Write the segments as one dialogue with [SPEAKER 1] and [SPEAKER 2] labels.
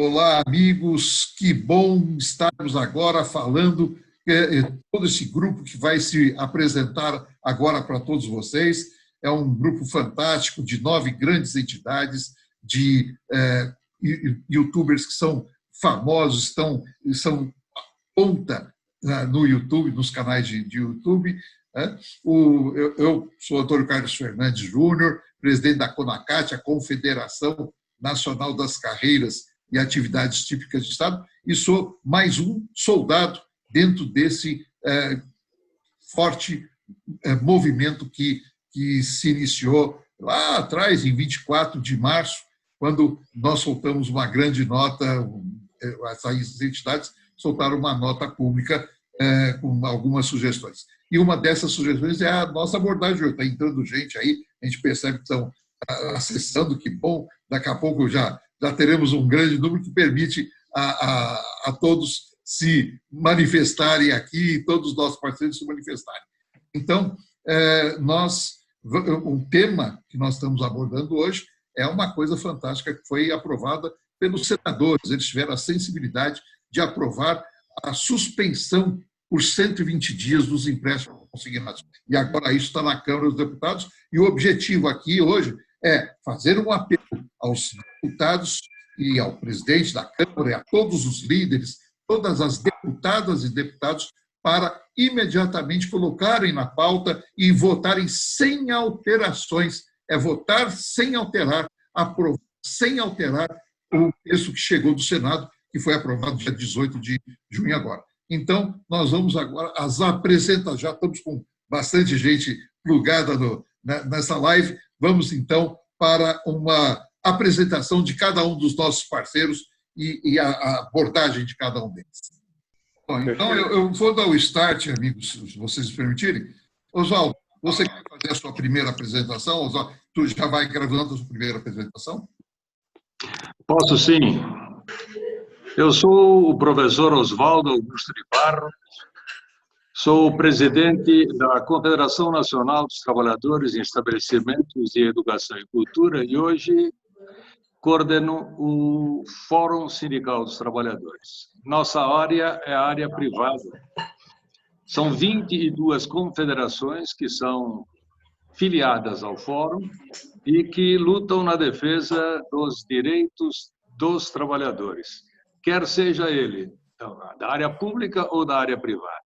[SPEAKER 1] Olá, amigos. Que bom estarmos agora falando, todo esse grupo que vai se apresentar agora para todos vocês. É um grupo fantástico de 9 grandes entidades, de youtubers que são famosos, são ponta no YouTube, nos canais de YouTube. Eu sou Antônio Carlos Fernandes Júnior, presidente da CONACAT, a Confederação Nacional das Carreiras e Atividades Típicas de Estado, e sou mais um soldado dentro desse forte movimento que se iniciou lá atrás, em 24 de março, quando nós soltamos uma grande nota, essas entidades soltaram uma nota pública com algumas sugestões. E uma dessas sugestões é a nossa abordagem. Está entrando gente aí, a gente percebe que estão acessando, que bom, daqui a pouco já teremos um grande número que permite a todos se manifestarem aqui, todos os nossos parceiros se manifestarem. Então, o tema que nós estamos abordando hoje é uma coisa fantástica que foi aprovada pelos senadores. Eles tiveram a sensibilidade de aprovar a suspensão por 120 dias dos empréstimos consignados. E agora isso está na Câmara dos Deputados, e o objetivo aqui hoje é fazer um apelo aos deputados e ao presidente da Câmara e a todos os líderes, todas as deputadas e deputados, para imediatamente colocarem na pauta e votarem sem alterações. É votar sem alterar, aprovar sem alterar o texto que chegou do Senado, que foi aprovado dia 18 de junho agora. Então, nós vamos agora às apresentações, já estamos com bastante gente plugada nessa live, vamos então para uma apresentação de cada um dos nossos parceiros e a abordagem de cada um deles. Bom, então, eu vou dar o start, amigos, se vocês me permitirem. Oswaldo, você quer fazer a sua primeira apresentação? Oswaldo, tu já vai gravando a sua primeira apresentação?
[SPEAKER 2] Posso sim. Eu sou o professor Oswaldo Augusto de Barros, sou o presidente da Confederação Nacional dos Trabalhadores em Estabelecimentos de Educação e Cultura e hoje coordeno o Fórum Sindical dos Trabalhadores. Nossa área é a área privada. São 22 confederações que são filiadas ao Fórum e que lutam na defesa dos direitos dos trabalhadores, quer seja ele da área pública ou da área privada.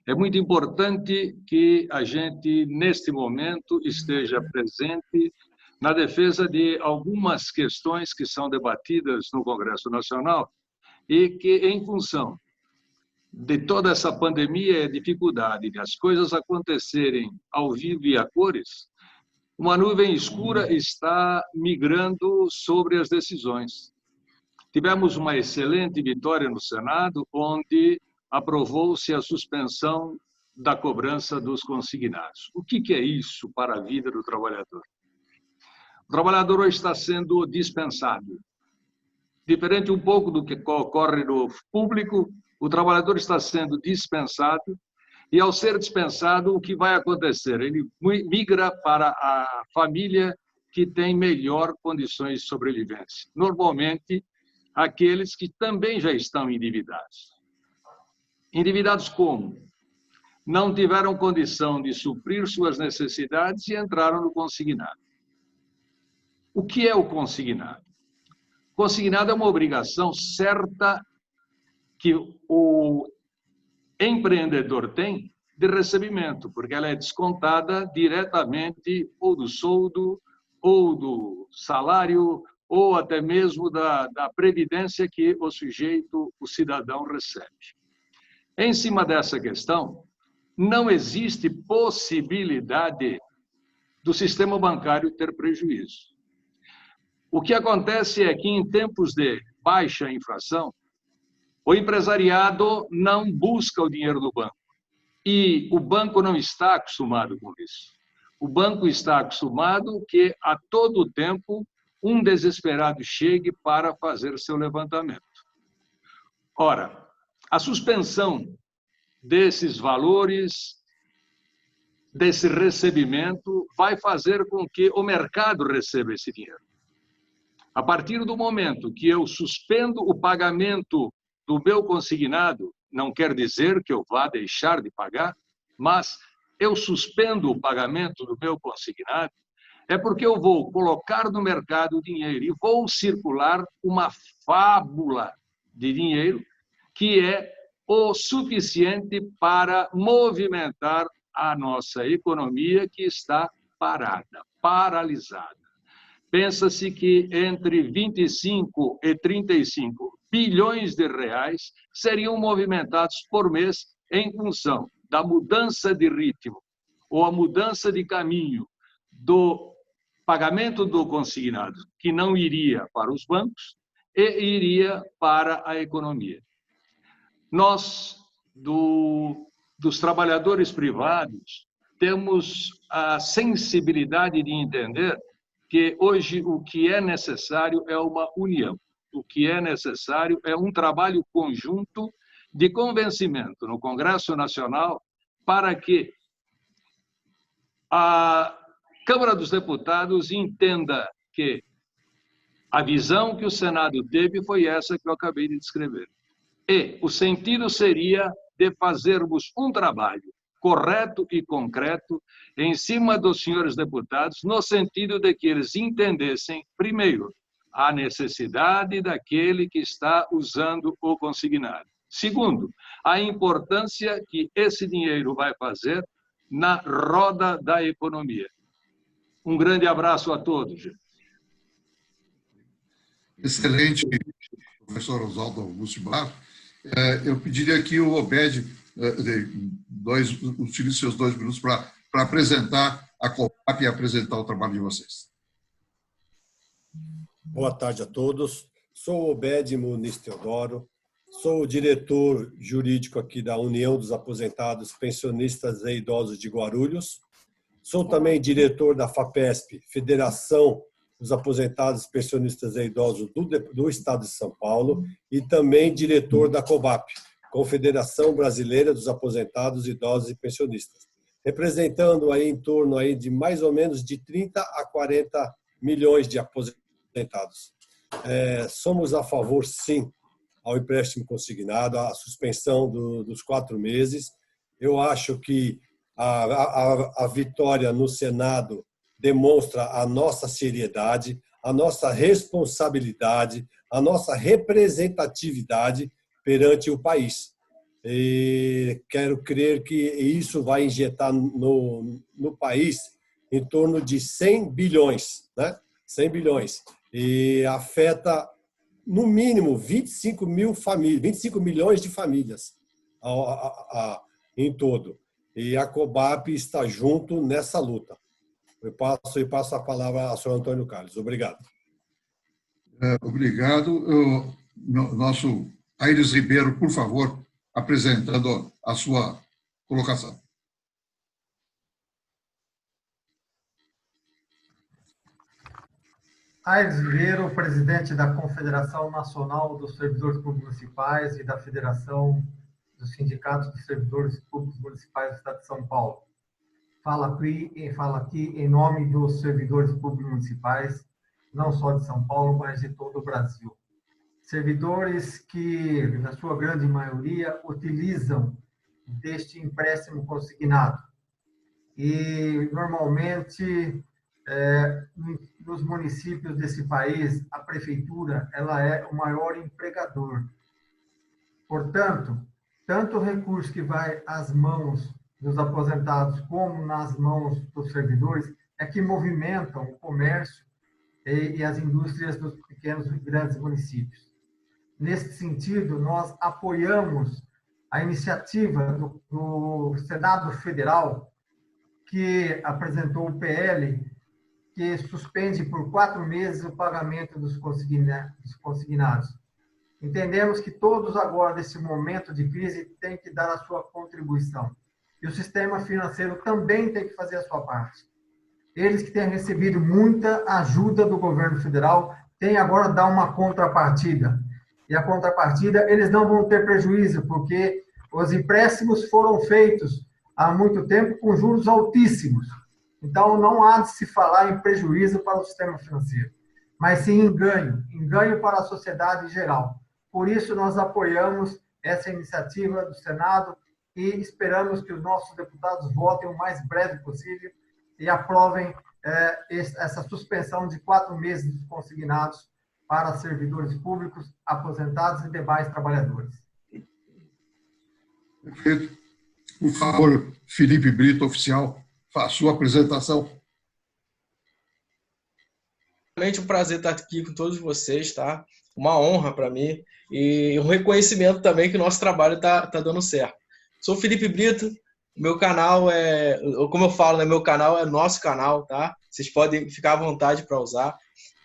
[SPEAKER 2] É muito importante que a gente, neste momento, esteja presente na defesa de algumas questões que são debatidas no Congresso Nacional e que, em função de toda essa pandemia e a dificuldade de as coisas acontecerem ao vivo e a cores, uma nuvem escura está migrando sobre as decisões. Tivemos uma excelente vitória no Senado, onde aprovou-se a suspensão da cobrança dos consignados. O que é isso para a vida do trabalhador? O trabalhador hoje está sendo dispensado. Diferente um pouco do que ocorre no público, o trabalhador está sendo dispensado e, ao ser dispensado, o que vai acontecer? Ele migra para a família que tem melhor condições de sobrevivência. Normalmente, aqueles que também já estão endividados. Endividados como? Não tiveram condição de suprir suas necessidades e entraram no consignado. O que é o consignado? O consignado é uma obrigação certa que o empreendedor tem de recebimento, porque ela é descontada diretamente ou do soldo, ou do salário, ou até mesmo da previdência que o sujeito, o cidadão, recebe. Em cima dessa questão, não existe possibilidade do sistema bancário ter prejuízo. O que acontece é que, em tempos de baixa inflação, o empresariado não busca o dinheiro do banco. E o banco não está acostumado com isso. O banco está acostumado que, a todo tempo, um desesperado chegue para fazer seu levantamento. Ora, a suspensão desses valores, desse recebimento, vai fazer com que o mercado receba esse dinheiro. A partir do momento que eu suspendo o pagamento do meu consignado, não quer dizer que eu vá deixar de pagar, mas eu suspendo o pagamento do meu consignado, é porque eu vou colocar no mercado dinheiro e vou circular uma fábula de dinheiro que é o suficiente para movimentar a nossa economia que está parada, paralisada. Pensa-se que entre 25 e 35 bilhões de reais seriam movimentados por mês em função da mudança de ritmo ou a mudança de caminho do pagamento do consignado, que não iria para os bancos e iria para a economia. Nós, dos trabalhadores privados, temos a sensibilidade de entender que hoje o que é necessário é uma união. O que é necessário é um trabalho conjunto de convencimento no Congresso Nacional para que a Câmara dos Deputados entenda que a visão que o Senado teve foi essa que eu acabei de descrever. E o sentido seria de fazermos um trabalho correto e concreto em cima dos senhores deputados, no sentido de que eles entendessem, primeiro, a necessidade daquele que está usando o consignado. Segundo, a importância que esse dinheiro vai fazer na roda da economia. Um grande abraço a todos.
[SPEAKER 1] Excelente, professor Oswaldo Augusto Barro. Eu pediria que o Obed utilize seus 2 minutos para apresentar a COBAP e apresentar o trabalho de vocês.
[SPEAKER 3] Boa tarde a todos. Sou Obed Muniz Teodoro, sou o diretor jurídico aqui da União dos Aposentados, Pensionistas e Idosos de Guarulhos. Sou também diretor da FAPESP, Federação dos Aposentados, Pensionistas e Idosos do Estado de São Paulo, e também diretor da COBAP, Confederação Brasileira dos Aposentados, Idosos e Pensionistas, representando aí em torno aí de mais ou menos de 30 a 40 milhões de aposentados. Somos a favor, sim, ao empréstimo consignado, à suspensão dos 4 meses. Eu acho que a vitória no Senado demonstra a nossa seriedade, a nossa responsabilidade, a nossa representatividade perante o país. E quero crer que isso vai injetar no país em torno de 100 bilhões, né? 100 bilhões. E afeta, no mínimo, 25 milhões de famílias em todo. E a COBAP está junto nessa luta. Eu passo a palavra ao senhor Antônio Carlos. Obrigado.
[SPEAKER 1] Obrigado. Nosso Aires Ribeiro, por favor, apresentando a sua colocação.
[SPEAKER 4] Aires Ribeiro, presidente da Confederação Nacional dos Servidores Públicos Municipais e da Federação dos Sindicatos dos Servidores Públicos Municipais do Estado de São Paulo. Fala aqui em nome dos servidores públicos municipais, não só de São Paulo, mas de todo o Brasil. Servidores que, na sua grande maioria, utilizam deste empréstimo consignado. E, normalmente, nos municípios desse país, a prefeitura ela é o maior empregador. Portanto, tanto o recurso que vai às mãos dos aposentados como nas mãos dos servidores é que movimentam o comércio e as indústrias dos pequenos e grandes municípios. Nesse sentido, nós apoiamos a iniciativa do Senado Federal, que apresentou o PL, que suspende por 4 meses o pagamento dos consignados. Entendemos que todos agora, nesse momento de crise, têm que dar a sua contribuição. E o sistema financeiro também tem que fazer a sua parte. Eles que têm recebido muita ajuda do governo federal, têm agora de dar uma contrapartida. E a contrapartida, eles não vão ter prejuízo, porque os empréstimos foram feitos há muito tempo com juros altíssimos. Então, não há de se falar em prejuízo para o sistema financeiro. mas sim em ganho para a sociedade em geral. Por isso, nós apoiamos essa iniciativa do Senado e esperamos que os nossos deputados votem o mais breve possível e aprovem essa suspensão de 4 meses dos consignados para servidores públicos, aposentados e demais trabalhadores.
[SPEAKER 1] Perfeito. Por favor, Felipe Brito, oficial, faça a sua apresentação.
[SPEAKER 5] Realmente um prazer estar aqui com todos vocês, tá? Uma honra para mim e um reconhecimento também que o nosso trabalho tá dando certo. Sou Felipe Brito, meu canal como eu falo, né, meu canal é nosso canal, tá? Vocês podem ficar à vontade para usar.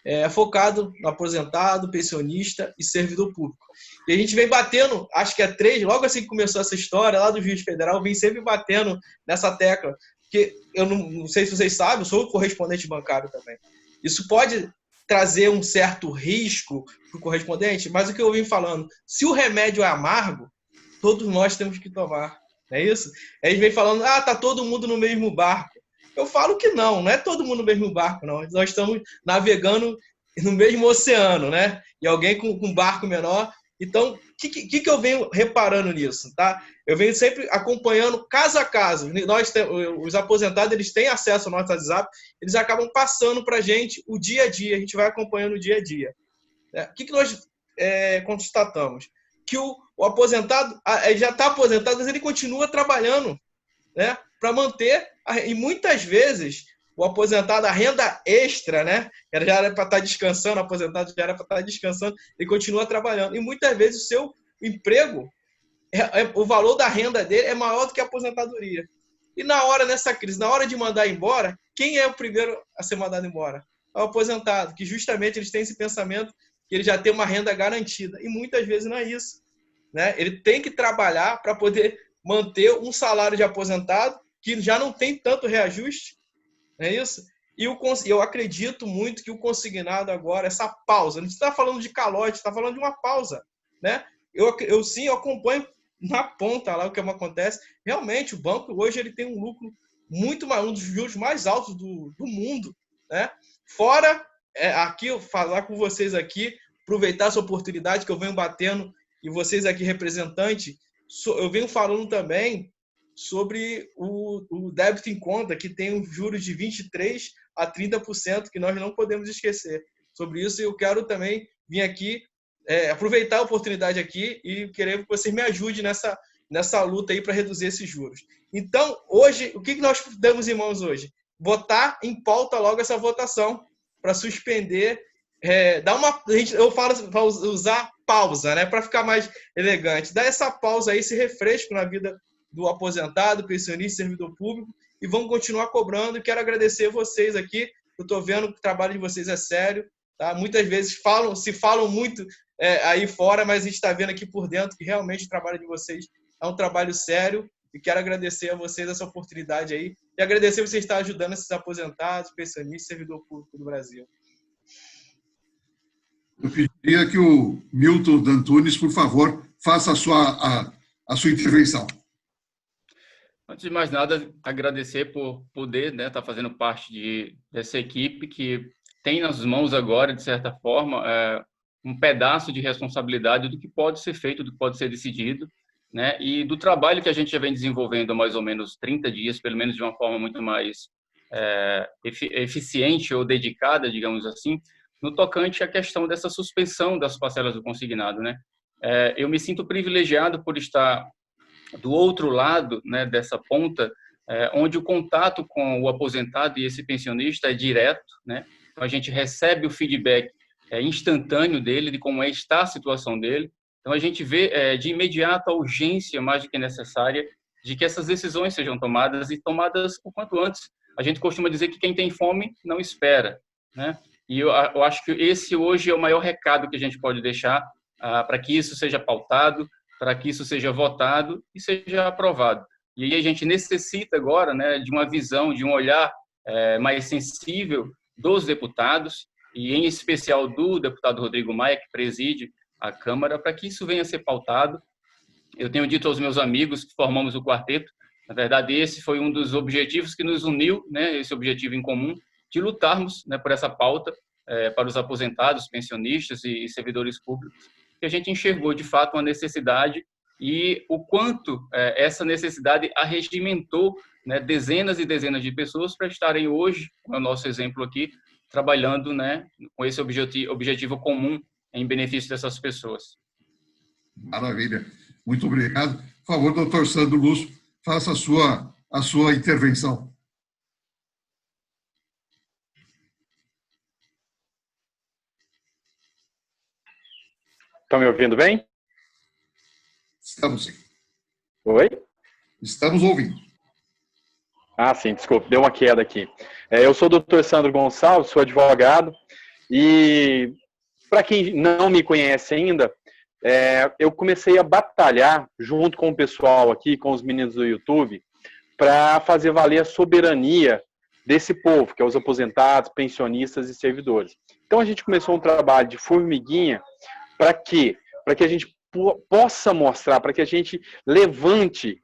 [SPEAKER 5] É focado no aposentado, pensionista e servidor público. E a gente vem batendo, acho que 3, logo assim que começou essa história, lá do Juiz Federal, vem sempre batendo nessa tecla, porque eu não sei se vocês sabem, eu sou correspondente bancário também. Isso pode trazer um certo risco para o correspondente, mas o que eu vim falando, se o remédio é amargo, todos nós temos que tomar, não é isso? Aí eles vêm falando, tá todo mundo no mesmo barco. Eu falo que não é todo mundo no mesmo barco, não. Nós estamos navegando no mesmo oceano, né? E alguém com um barco menor. Então, o que eu venho reparando nisso, tá? Eu venho sempre acompanhando caso a caso. Os aposentados, eles têm acesso ao nosso WhatsApp, eles acabam passando para a gente o dia a dia, a gente vai acompanhando o dia a dia. O que nós constatamos? Que o aposentado, ele já está aposentado, mas ele continua trabalhando, né? Para manter, e muitas vezes o aposentado, a renda extra, né? Ele já era para estar descansando, o aposentado já era para estar descansando, ele continua trabalhando. E muitas vezes o seu emprego, o valor da renda dele é maior do que a aposentadoria. E nessa crise, na hora de mandar embora, quem é o primeiro a ser mandado embora? É o aposentado, que justamente eles têm esse pensamento que ele já tem uma renda garantida. E muitas vezes não é isso, né? Ele tem que trabalhar para poder manter um salário de aposentado que já não tem tanto reajuste, não é isso? E eu acredito muito que o consignado agora, essa pausa, não está falando de calote, está falando de uma pausa, né? Eu acompanho na ponta lá o que acontece. Realmente, o banco hoje ele tem um lucro muito maior, um dos juros mais altos do mundo, né? Fora, aqui, eu falar com vocês aqui, aproveitar essa oportunidade que eu venho batendo, e vocês aqui, representantes, eu venho falando também sobre o débito em conta, que tem um juros de 23% a 30%, que nós não podemos esquecer. Sobre isso, eu quero também vir aqui, aproveitar a oportunidade aqui e querer que vocês me ajudem nessa luta aí para reduzir esses juros. Então, hoje, o que nós damos em mãos hoje? Botar em pauta logo essa votação para suspender, eu falo para usar pausa, né, para ficar mais elegante. Dá essa pausa aí, esse refresco na vida do aposentado, pensionista, servidor público, e vamos continuar cobrando. E quero agradecer vocês aqui. Eu estou vendo que o trabalho de vocês é sério, tá? Muitas vezes se falam muito aí fora, mas a gente está vendo aqui por dentro que realmente o trabalho de vocês é um trabalho sério, e quero agradecer a vocês essa oportunidade aí, e agradecer vocês estar ajudando esses aposentados, pensionistas, servidor público do Brasil.
[SPEAKER 1] Eu pediria que o Milton Dantunes, por favor, faça a sua intervenção.
[SPEAKER 6] Antes de mais nada, agradecer por poder estar fazendo parte dessa equipe que tem nas mãos agora, de certa forma, um pedaço de responsabilidade do que pode ser feito, do que pode ser decidido, né? E do trabalho que a gente já vem desenvolvendo há mais ou menos 30 dias, pelo menos de uma forma muito mais eficiente ou dedicada, digamos assim, no tocante à questão dessa suspensão das parcelas do consignado, né? Eu me sinto privilegiado por estar do outro lado, né, dessa ponta, onde o contato com o aposentado e esse pensionista é direto, né? Então, a gente recebe o feedback instantâneo dele, de como está a situação dele. Então, a gente vê de imediato a urgência mais do que necessária de que essas decisões sejam tomadas, e tomadas o quanto antes. A gente costuma dizer que quem tem fome não espera, né? E eu acho que esse hoje é o maior recado que a gente pode deixar para que isso seja pautado, para que isso seja votado e seja aprovado. E aí a gente necessita agora, né, de uma visão, de um olhar mais sensível dos deputados, e em especial do deputado Rodrigo Maia, que preside a Câmara, para que isso venha a ser pautado. Eu tenho dito aos meus amigos que formamos o quarteto, na verdade esse foi um dos objetivos que nos uniu, né, esse objetivo em comum, de lutarmos, né, por essa pauta, para os aposentados, pensionistas e servidores públicos, que a gente enxergou, de fato, uma necessidade e o quanto essa necessidade arregimentou, né, dezenas e dezenas de pessoas para estarem hoje, com o nosso exemplo aqui, trabalhando, né, com esse objetivo comum em benefício dessas pessoas.
[SPEAKER 1] Maravilha. Muito obrigado. Por favor, doutor Sandro Lúcio, faça a sua intervenção.
[SPEAKER 7] Estão me ouvindo bem?
[SPEAKER 1] Estamos sim.
[SPEAKER 7] Oi?
[SPEAKER 1] Estamos ouvindo.
[SPEAKER 7] Ah, sim, desculpa, deu uma queda aqui. Eu sou o doutor Sandro Gonçalves, sou advogado, e para quem não me conhece ainda, eu comecei a batalhar junto com o pessoal aqui, com os meninos do YouTube, para fazer valer a soberania desse povo, que é os aposentados, pensionistas e servidores. Então a gente começou um trabalho de formiguinha. Para quê? Para que a gente possa mostrar, para que a gente levante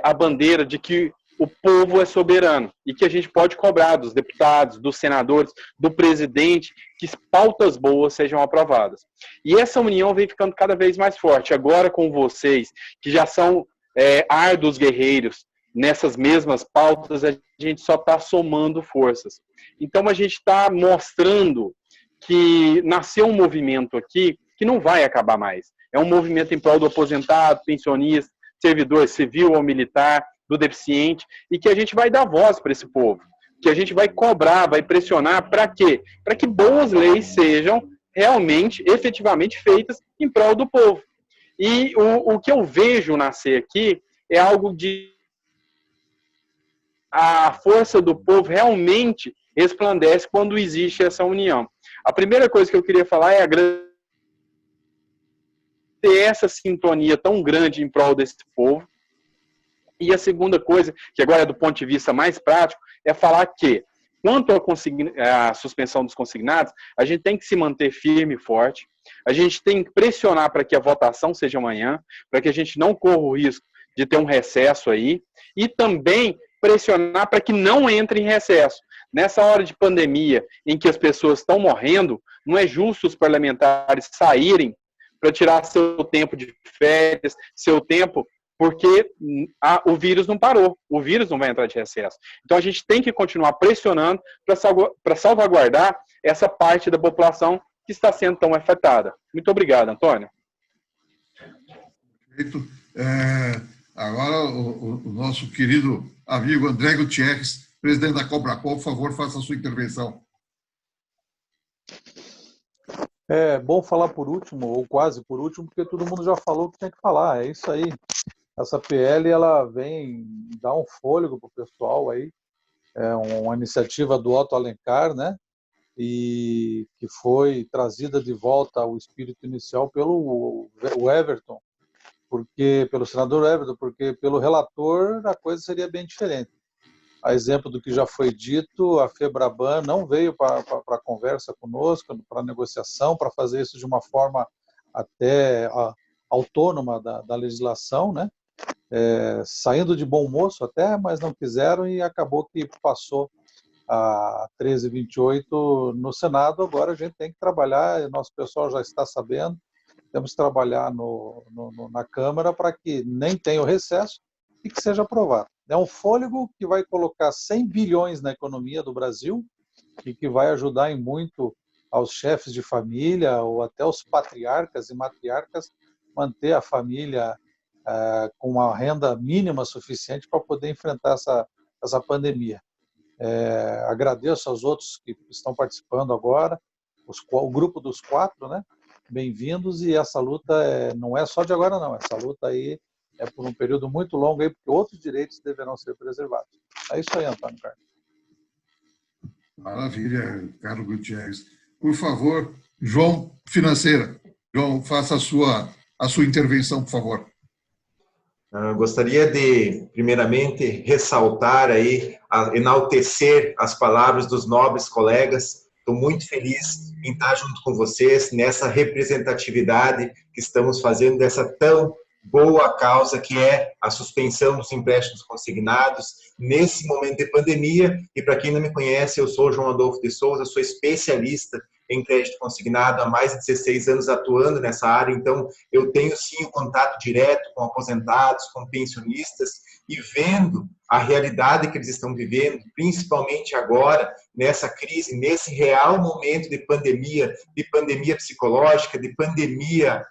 [SPEAKER 7] a bandeira de que o povo é soberano e que a gente pode cobrar dos deputados, dos senadores, do presidente, que pautas boas sejam aprovadas. E essa união vem ficando cada vez mais forte. Agora com vocês, que já são árduos guerreiros nessas mesmas pautas, a gente só está somando forças. Então a gente está mostrando que nasceu um movimento aqui que não vai acabar mais. É um movimento em prol do aposentado, pensionista, servidor civil ou militar, do deficiente, e que a gente vai dar voz para esse povo, que a gente vai cobrar, vai pressionar, para quê? Para que boas leis sejam realmente, efetivamente feitas em prol do povo. E o que eu vejo nascer aqui é algo de... A força do povo realmente resplandece quando existe essa união. A primeira coisa que eu queria falar é ter essa sintonia tão grande em prol desse povo. E a segunda coisa, que agora é do ponto de vista mais prático, é falar que, quanto à suspensão dos consignados, a gente tem que se manter firme e forte, a gente tem que pressionar para que a votação seja amanhã, para que a gente não corra o risco de ter um recesso aí, e também pressionar para que não entre em recesso. Nessa hora de pandemia, em que as pessoas estão morrendo, não é justo os parlamentares saírem para tirar seu tempo de férias, seu tempo, porque o vírus não parou, o vírus não vai entrar de recesso. Então a gente tem que continuar pressionando para salvaguardar essa parte da população que está sendo tão afetada. Muito obrigado, Antônio.
[SPEAKER 1] Perfeito. Agora o nosso querido amigo André Gutierrez, presidente da Cobracol, por favor, faça a sua intervenção.
[SPEAKER 8] É bom falar por último, ou quase por último, porque todo mundo já falou o que tem que falar. É isso aí. Essa PL, ela vem dar um fôlego para o pessoal aí. É uma iniciativa do Otto Alencar, né? E que foi trazida de volta ao espírito inicial pelo Everton, pelo senador Everton, porque pelo relator a coisa seria bem diferente. A exemplo do que já foi dito, a FEBRABAN não veio para a conversa conosco, para a negociação, para fazer isso de uma forma até autônoma da legislação, né? Saindo de bom moço até, mas não quiseram e acabou que passou a 1328 no Senado. Agora a gente tem que trabalhar, nosso pessoal já está sabendo, temos que trabalhar na Câmara para que nem tenha o recesso e que seja aprovado. É um fôlego que vai colocar 100 bilhões na economia do Brasil e que vai ajudar em muito aos chefes de família ou até os patriarcas e matriarcas manter a família com uma renda mínima suficiente para poder enfrentar essa pandemia. Agradeço aos outros que estão participando agora, o grupo dos 4, né? Bem-vindos, e essa luta não é só de agora não, essa luta aí é por um período muito longo aí, porque outros direitos deverão ser preservados. É isso aí, Antônio Carlos.
[SPEAKER 1] Maravilha, Carlos Gutierrez. Por favor, João Financeira. João, faça a sua intervenção, por favor.
[SPEAKER 9] Gostaria de, primeiramente, ressaltar aí, enaltecer as palavras dos nobres colegas. Estou muito feliz em estar junto com vocês nessa representatividade que estamos fazendo dessa tão boa causa, que é a suspensão dos empréstimos consignados nesse momento de pandemia. E para quem não me conhece, eu sou João Adolfo de Souza, sou especialista em crédito consignado há mais de 16 anos atuando nessa área, então eu tenho sim o contato direto com aposentados, com pensionistas, e vendo a realidade que eles estão vivendo, principalmente agora, nessa crise, nesse real momento de pandemia psicológica, de pandemia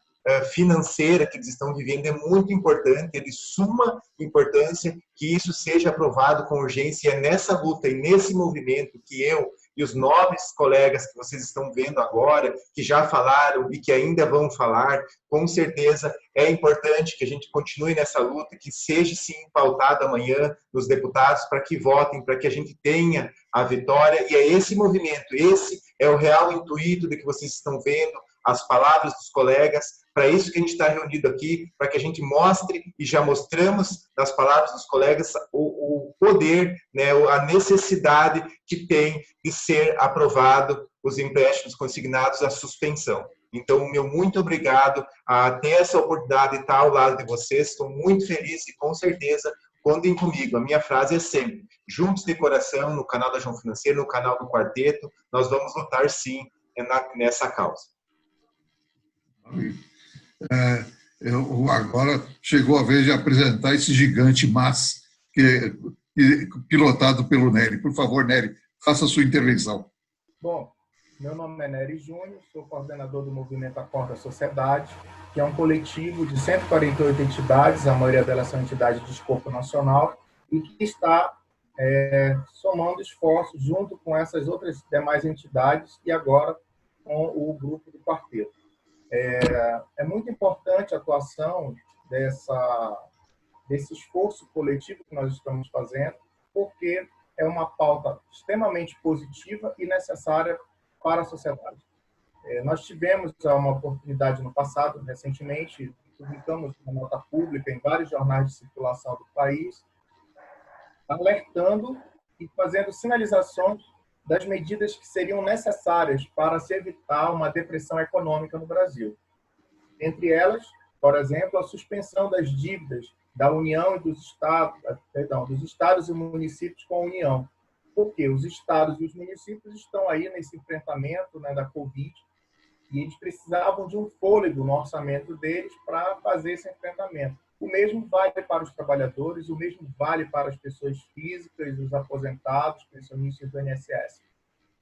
[SPEAKER 9] financeira que eles estão vivendo, é muito importante, é de suma importância que isso seja aprovado com urgência. E é nessa luta e nesse movimento que eu e os nobres colegas que vocês estão vendo agora, que já falaram e que ainda vão falar, com certeza é importante que a gente continue nessa luta, que seja sim pautado amanhã nos deputados para que votem, para que a gente tenha a vitória. E é esse movimento, esse é o real intuito do que vocês estão vendo, as palavras dos colegas, para isso que a gente está reunido aqui, para que a gente mostre, e já mostramos nas palavras dos colegas, o poder, né, a necessidade que tem de ser aprovado os empréstimos consignados, a suspensão. Então, meu muito obrigado a ter essa oportunidade de estar ao lado de vocês, estou muito feliz e com certeza contem comigo. A minha frase é sempre, juntos de coração, no canal da João Financeiro, no canal do Quarteto, nós vamos lutar sim nessa causa.
[SPEAKER 1] Agora chegou a vez de apresentar esse gigante MAS, pilotado pelo Nery. Por favor, Nery, faça a sua intervenção.
[SPEAKER 10] Bom, meu nome é Nery Júnior, sou coordenador do movimento Acorda Sociedade, que é um coletivo de 148 entidades, a maioria delas são entidades de escopo nacional, e que está somando esforços junto com essas outras demais entidades e agora com o grupo do Quarteto. É muito importante a atuação desse esforço coletivo que nós estamos fazendo, porque é uma pauta extremamente positiva e necessária para a sociedade. Nós tivemos uma oportunidade no passado, recentemente, publicamos uma nota pública em vários jornais de circulação do país, alertando e fazendo sinalizações das medidas que seriam necessárias para se evitar uma depressão econômica no Brasil. Entre elas, por exemplo, a suspensão das dívidas da União e dos estados e municípios com a União. Porque os estados e os municípios estão aí nesse enfrentamento, né, da Covid, e eles precisavam de um fôlego no orçamento deles para fazer esse enfrentamento. O mesmo vale para os trabalhadores, o mesmo vale para as pessoas físicas, os aposentados, pensionistas do INSS.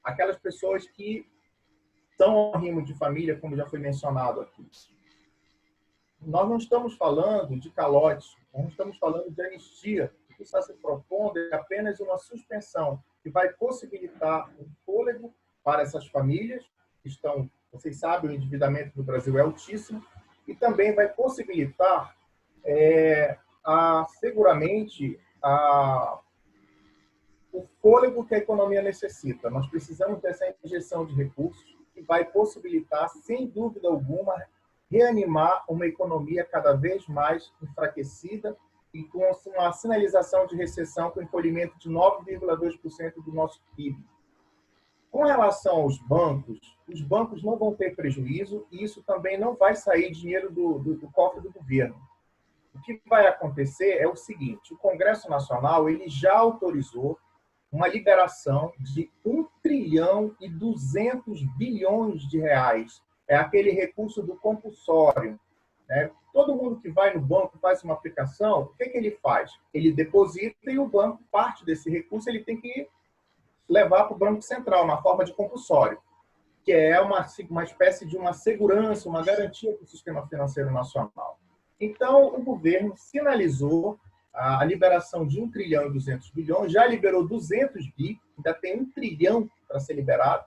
[SPEAKER 10] Aquelas pessoas que são arrimo de família, como já foi mencionado aqui. Nós não estamos falando de calote, não estamos falando de anistia. O que está se propondo é apenas uma suspensão que vai possibilitar um fôlego para essas famílias que estão, vocês sabem, o endividamento no Brasil é altíssimo, e também vai possibilitar seguramente o fôlego que a economia necessita. Nós precisamos dessa injeção de recursos que vai possibilitar, sem dúvida alguma, reanimar uma economia cada vez mais enfraquecida e com uma sinalização de recessão com encolhimento de 9,2% do nosso PIB. Com relação aos bancos, os bancos não vão ter prejuízo e isso também não vai sair dinheiro do cofre do governo. O que vai acontecer é o seguinte, o Congresso Nacional ele já autorizou uma liberação de 1 trilhão e 200 bilhões de reais. É aquele recurso do compulsório, né? Todo mundo que vai no banco faz uma aplicação, o que ele faz? Ele deposita e o banco, parte desse recurso, ele tem que levar para o Banco Central, na forma de compulsório, que é uma espécie de uma segurança, uma garantia para o sistema financeiro nacional. Então, o governo sinalizou a liberação de 1 trilhão e 200 bilhões, já liberou 200 bi, ainda tem 1 trilhão para ser liberado,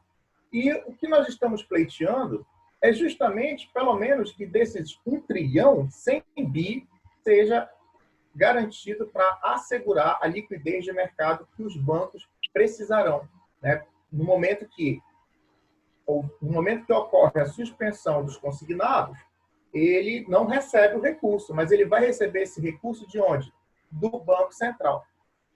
[SPEAKER 10] e o que nós estamos pleiteando é justamente, pelo menos, que desses 1 trilhão, 100 bi seja garantido para assegurar a liquidez de mercado que os bancos precisarão, né? No momento que ocorre a suspensão dos consignados, ele não recebe o recurso, mas ele vai receber esse recurso de onde? Do Banco Central.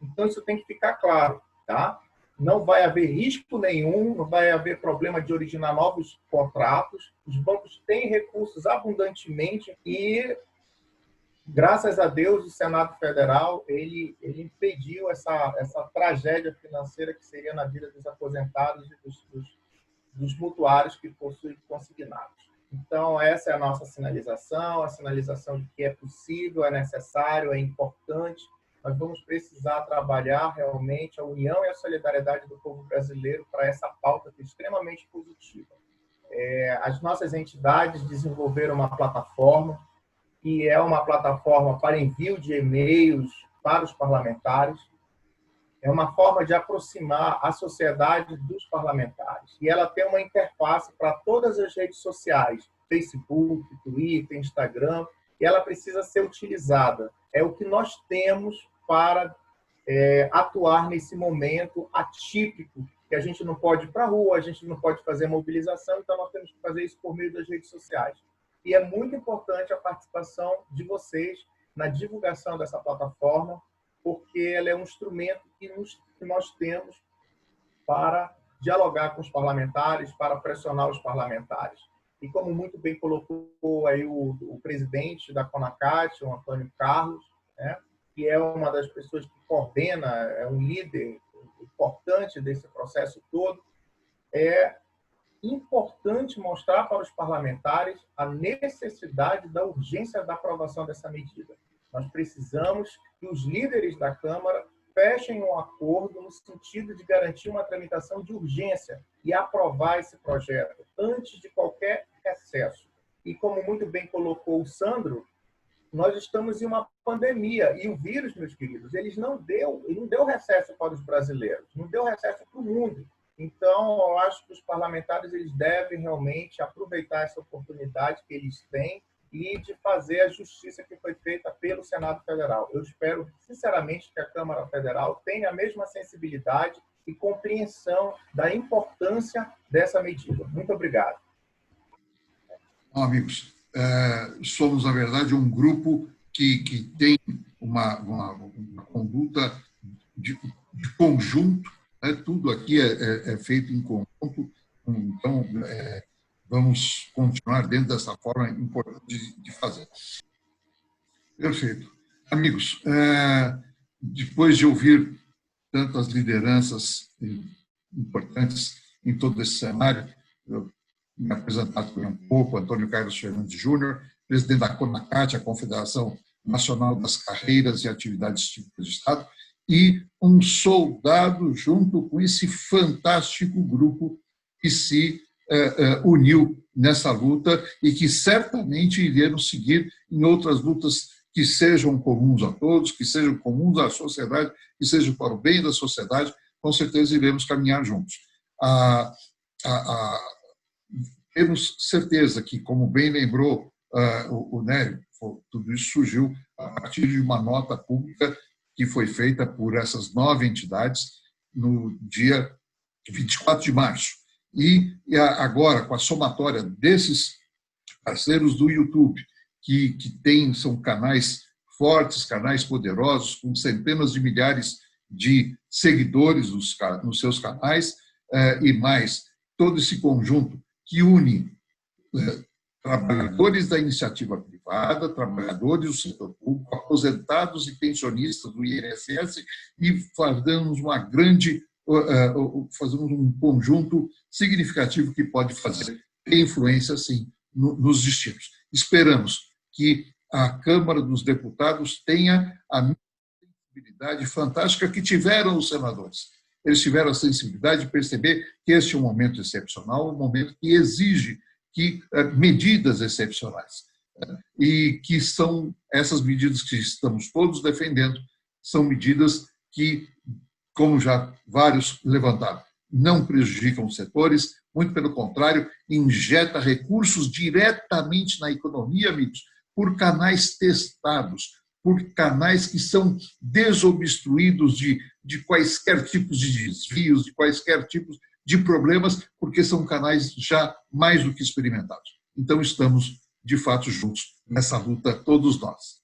[SPEAKER 10] Então, isso tem que ficar claro, tá? Não vai haver risco nenhum, não vai haver problema de originar novos contratos. Os bancos têm recursos abundantemente e Graças a Deus, o Senado Federal ele impediu essa tragédia financeira que seria na vida dos aposentados e dos mutuários que possuem consignados. Então, essa é a nossa sinalização, a sinalização de que é possível, é necessário, é importante. Nós vamos precisar trabalhar realmente a união e a solidariedade do povo brasileiro para essa pauta que é extremamente positiva. As nossas entidades desenvolveram uma plataforma, que é uma plataforma para envio de e-mails para os parlamentares. É uma forma de aproximar a sociedade dos parlamentares. E ela tem uma interface para todas as redes sociais, Facebook, Twitter, Instagram, e ela precisa ser utilizada. É o que nós temos para atuar nesse momento atípico, que a gente não pode ir para a rua, a gente não pode fazer mobilização, então nós temos que fazer isso por meio das redes sociais. E é muito importante a participação de vocês na divulgação dessa plataforma, porque ela é um instrumento que nós temos para dialogar com os parlamentares, para pressionar os parlamentares. E como muito bem colocou aí o presidente da CONACAT, o Antônio Carlos, né, que é uma das pessoas que coordena, é um líder importante desse processo todo, é importante mostrar para os parlamentares a necessidade da urgência da aprovação dessa medida. Nós precisamos que os líderes da Câmara fechem um acordo no sentido de garantir uma tramitação de urgência e aprovar esse projeto antes de qualquer recesso. E como muito bem colocou o Sandro, nós estamos em uma pandemia e o vírus, meus queridos, ele não deu recesso para os brasileiros, não deu recesso para o mundo. Então, eu acho que os parlamentares eles devem realmente aproveitar essa oportunidade que eles têm e de fazer a justiça que foi feita pelo Senado Federal. Eu espero, sinceramente, que a Câmara Federal tenha a mesma sensibilidade e compreensão da importância dessa medida. Muito obrigado.
[SPEAKER 1] Amigos, somos, na verdade, um grupo que tem uma conduta de conjunto, né? Tudo aqui é feito em conjunto, então vamos continuar dentro dessa forma importante de fazer. Perfeito. Amigos, depois de ouvir tantas lideranças importantes em todo esse cenário, eu me apresentar também um pouco, Antônio Carlos Fernandes Júnior, presidente da CONACAT, a Confederação Nacional das Carreiras e Atividades Típicas de Estado, e um soldado junto com esse fantástico grupo que se uniu nessa luta e que certamente iremos seguir em outras lutas que sejam comuns a todos, que sejam comuns à sociedade, que sejam para o bem da sociedade, com certeza iremos caminhar juntos. Temos certeza que, como bem lembrou o Nélio, tudo isso surgiu a partir de uma nota pública que foi feita por essas 9 entidades no dia 24 de março. E agora, com a somatória desses parceiros do YouTube, que são canais fortes, canais poderosos, com centenas de milhares de seguidores nos seus canais, e mais todo esse conjunto que une trabalhadores da iniciativa privada, trabalhadores do setor público, aposentados e pensionistas do INSS, e fazemos um conjunto significativo que pode ter influência, sim, nos destinos. Esperamos que a Câmara dos Deputados tenha a mesma sensibilidade fantástica que tiveram os senadores. Eles tiveram a sensibilidade de perceber que este é um momento excepcional, um momento que exige medidas excepcionais. E que são essas medidas que estamos todos defendendo, são medidas que, como já vários levantaram, não prejudicam os setores, muito pelo contrário, injeta recursos diretamente na economia, amigos, por canais testados, por canais que são desobstruídos de quaisquer tipos de desvios, de quaisquer tipos de problemas, porque são canais já mais do que experimentados. Então, estamos, de fato, juntos nessa luta, todos nós.